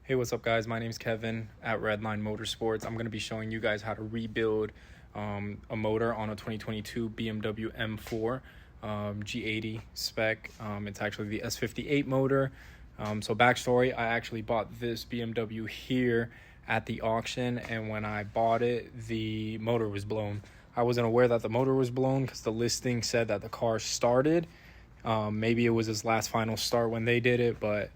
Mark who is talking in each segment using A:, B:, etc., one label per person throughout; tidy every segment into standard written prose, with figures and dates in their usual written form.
A: Hey, what's up, guys? My name's Kevin at Redline Motorsports. I'm going to be showing you guys how to rebuild a motor on a 2022 BMW M4 G80 spec. It's actually the S58 motor. So backstory, I actually bought this BMW here at the auction, and when I bought it, the motor was blown. I wasn't aware that the motor was blown because the listing said that the car started. Maybe it was his last final start when they did it, but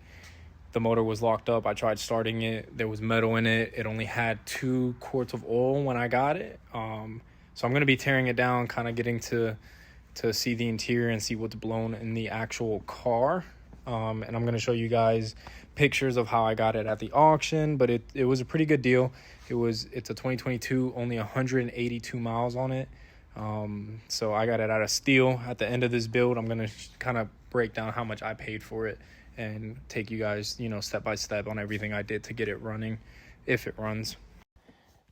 A: the motor was locked up. I tried starting it. There was metal in it. It only had 2 quarts of oil when I got it. So I'm going to be tearing it down, kind of getting to see the interior and see what's blown in the actual car. And I'm going to show you guys pictures of how I got it at the auction, but it was a pretty good deal. It's a 2022, only 182 miles on it. So I got it at a steal. At the end of this build, I'm going to kind of break down how much I paid for it and take you guys, step by step on everything I did to get it running, if it runs.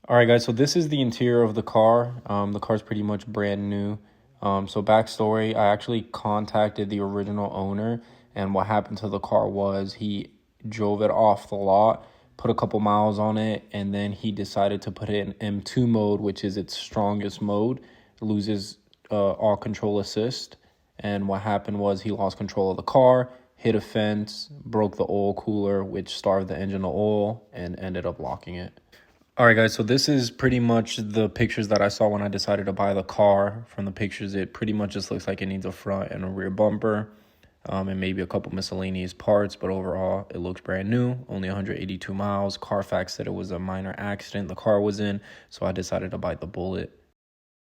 A: All right, guys, so this is the interior of the car. The car's pretty much brand new. So backstory, I actually contacted the original owner, and what happened to the car was he drove it off the lot, put a couple miles on it, and then he decided to put it in M2 mode, which is its strongest mode. It loses all control assist, and what happened was he lost control of the car, hit a fence, broke the oil cooler, which starved the engine of oil, and ended up locking it. All right, guys, so this is pretty much the pictures that I saw when I decided to buy the car. From the pictures, it pretty much just looks like it needs a front and a rear bumper, and maybe a couple miscellaneous parts, but overall, it looks brand new, only 182 miles. Carfax said it was a minor accident the car was in, so I decided to bite the bullet